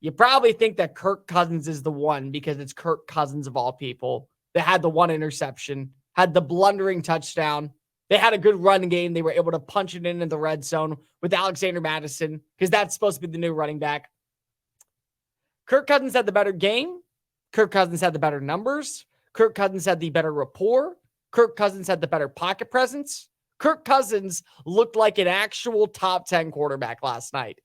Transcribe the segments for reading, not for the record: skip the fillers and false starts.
You probably think that Kirk Cousins is the one because it's Kirk Cousins of all people that had the one interception, had the blundering touchdown. They had a good run game. They were able to punch it in the red zone with Alexander Madison because that's supposed to be the new running back. Kirk Cousins had the better game. Kirk Cousins had the better numbers. Kirk Cousins had the better rapport. Kirk Cousins had the better pocket presence. Kirk Cousins looked like an actual top 10 quarterback last night.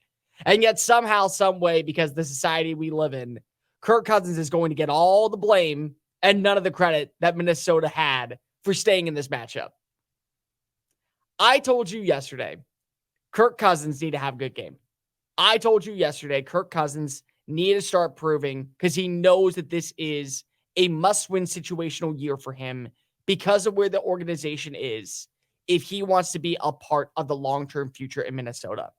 And yet somehow, some way, because the society we live in, Kirk Cousins is going to get all the blame and none of the credit that Minnesota had for staying in this matchup. I told you yesterday, Kirk Cousins need to have a good game. I told you yesterday, Kirk Cousins need to start proving because he knows that this is a must-win situational year for him because of where the organization is if he wants to be a part of the long-term future in Minnesota.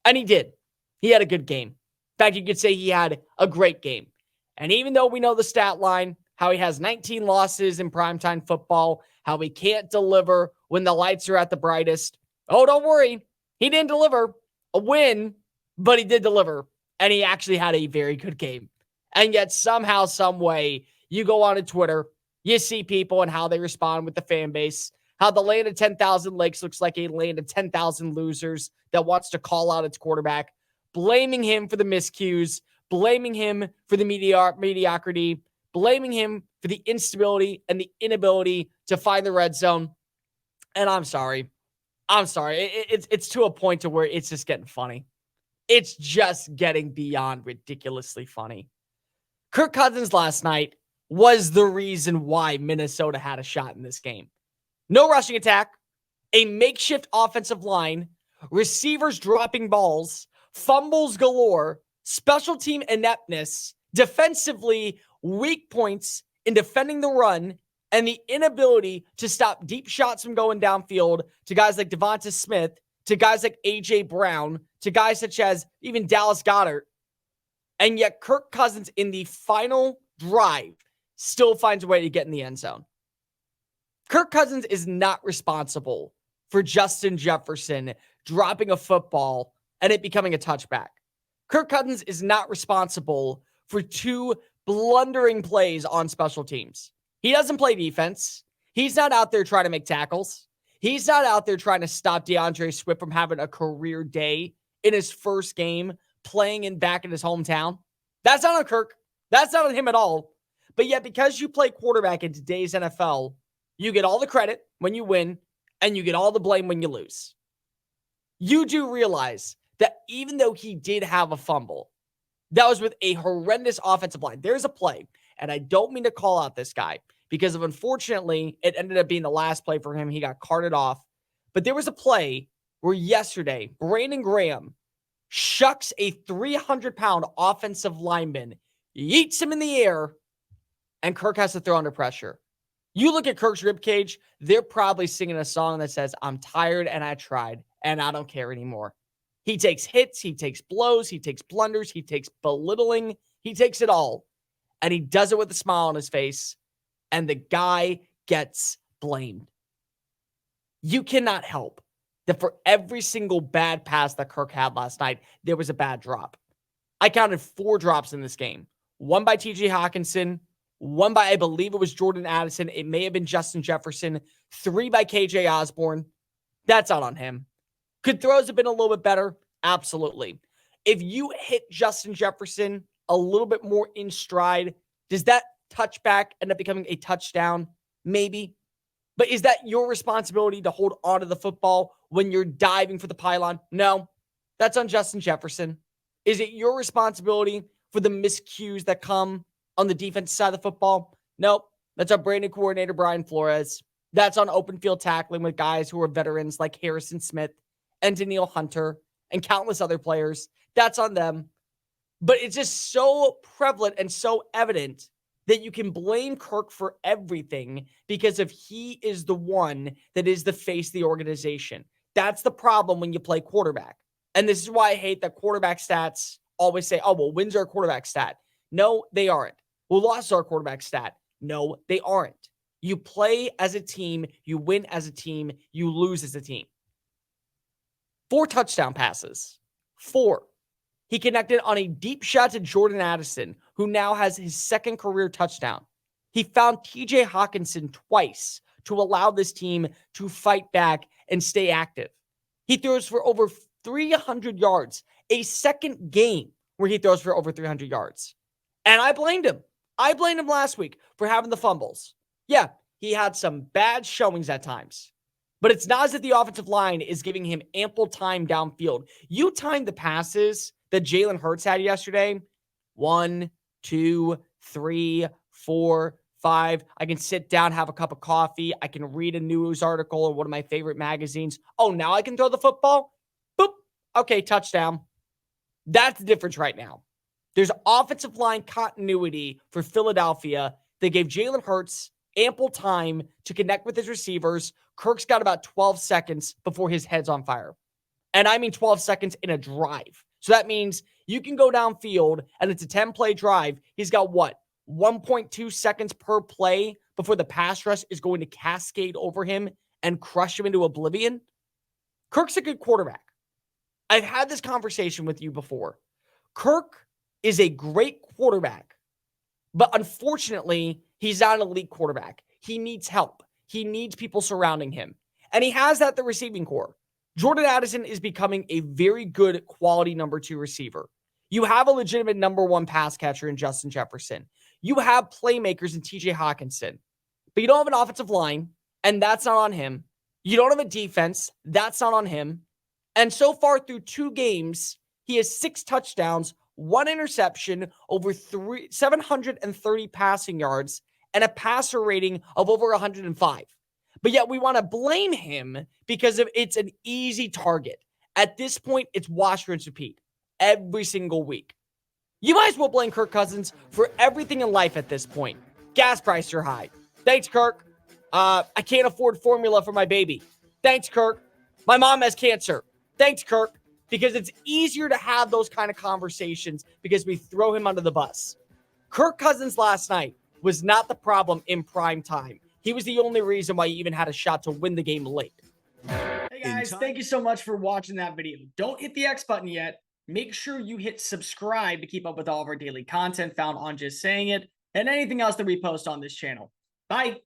And he did. He had a good game. In fact, you could say he had a great game. And even though we know the stat line, how he has 19 losses in primetime football, how he can't deliver when the lights are at the brightest, oh, don't worry. He didn't deliver a win, but he did deliver. And he actually had a very good game. And yet somehow, some way, you go on to Twitter, you see people and how they respond with the fan base, how the land of 10,000 lakes looks like a land of 10,000 losers that wants to call out its quarterback, blaming him for the miscues, blaming him for the mediocrity, blaming him for the instability and the inability to find the red zone. And I'm sorry. It's to a point to where it's just getting funny. It's just getting beyond ridiculously funny. Kirk Cousins last night was the reason why Minnesota had a shot in this game. No rushing attack, a makeshift offensive line, receivers dropping balls, fumbles galore, special team ineptness, defensively weak points in defending the run, and the inability to stop deep shots from going downfield to guys like Devonta Smith, to guys like A.J. Brown, to guys such as even Dallas Goedert. And yet Kirk Cousins in the final drive still finds a way to get in the end zone. Kirk Cousins is not responsible for Justin Jefferson dropping a football and it becoming a touchback. Kirk Cousins is not responsible for two blundering plays on special teams. He doesn't play defense. He's not out there trying to make tackles. He's not out there trying to stop DeAndre Swift from having a career day in his first game playing back in his hometown. That's not on Kirk. That's not on him at all. But yet, because you play quarterback in today's NFL, you get all the credit when you win, and you get all the blame when you lose. You do realize that even though he did have a fumble, that was with a horrendous offensive line. There's a play, and I don't mean to call out this guy, because of unfortunately, it ended up being the last play for him. He got carted off. But there was a play where yesterday, Brandon Graham shucks a 300-pound offensive lineman, yeets him in the air, and Kirk has to throw under pressure. You look at Kirk's ribcage, they're probably singing a song that says, "I'm tired and I tried, and I don't care anymore." He takes hits, he takes blows, he takes blunders, he takes belittling, he takes it all. And he does it with a smile on his face, and the guy gets blamed. You cannot help that for every single bad pass that Kirk had last night, there was a bad drop. I counted 4 drops in this game. 1 by TJ Hawkinson, 1 by, I believe it was Jordan Addison. It may have been Justin Jefferson. 3 by KJ Osborne. That's not on him. Could throws have been a little bit better? Absolutely. If you hit Justin Jefferson a little bit more in stride, does that touchback end up becoming a touchdown? Maybe. But is that your responsibility to hold onto the football when you're diving for the pylon? No. That's on Justin Jefferson. Is it your responsibility for the miscues that come on the defensive side of the football? Nope. That's on brand new coordinator Brian Flores. That's on open field tackling with guys who are veterans like Harrison Smith and Danielle Hunter and countless other players. That's on them. But it's just so prevalent and so evident that you can blame Kirk for everything because of he is the one that is the face of the organization. That's the problem when you play quarterback. And this is why I hate that quarterback stats always say, oh, well, wins are a quarterback stat. No, they aren't. Well, losses are a quarterback stat. No, they aren't. You play as a team, you win as a team, you lose as a team. 4 touchdown passes. 4. He connected on a deep shot to Jordan Addison, who now has his second career touchdown. He found TJ Hawkinson twice to allow this team to fight back and stay active. He throws for over 300 yards, a second game where he throws for over 300 yards. And I blamed him. I blamed him last week for having the fumbles. Yeah, he had some bad showings at times. But it's not as if the offensive line is giving him ample time downfield. You timed the passes that Jalen Hurts had yesterday. 1, 2, 3, 4, 5. I can sit down, have a cup of coffee. I can read a news article or one of my favorite magazines. Oh, now I can throw the football? Boop. Okay, touchdown. That's the difference right now. There's offensive line continuity for Philadelphia. They gave Jalen Hurts ample time to connect with his receivers. Kirk's got about 12 seconds before his head's on fire. And I mean 12 seconds in a drive. So that means you can go downfield and it's a 10-play drive. He's got what? 1.2 seconds per play before the pass rush is going to cascade over him and crush him into oblivion. Kirk's a good quarterback. I've had this conversation with you before. Kirk is a great quarterback, but unfortunately, he's not an elite quarterback. He needs help. He needs people surrounding him. And he has that at the receiving core. Jordan Addison is becoming a very good quality number 2 receiver. You have a legitimate number 1 pass catcher in Justin Jefferson. You have playmakers in TJ Hawkinson. But you don't have an offensive line, and that's not on him. You don't have a defense. That's not on him. And so far through 2 games, he has 6 touchdowns, 1 interception, over 730 passing yards, and a passer rating of over 105. But yet we want to blame him because it's an easy target. At this point, it's wash, rinse, repeat every single week. You might as well blame Kirk Cousins for everything in life at this point. Gas prices are high. Thanks, Kirk. I can't afford formula for my baby. Thanks, Kirk. My mom has cancer. Thanks, Kirk. Because it's easier to have those kind of conversations because we throw him under the bus. Kirk Cousins last night was not the problem in prime time. He was the only reason why he even had a shot to win the game late. Hey guys, thank you so much for watching that video. Don't hit the X button yet. Make sure you hit subscribe to keep up with all of our daily content found on Just Saying It and anything else that we post on this channel. Bye.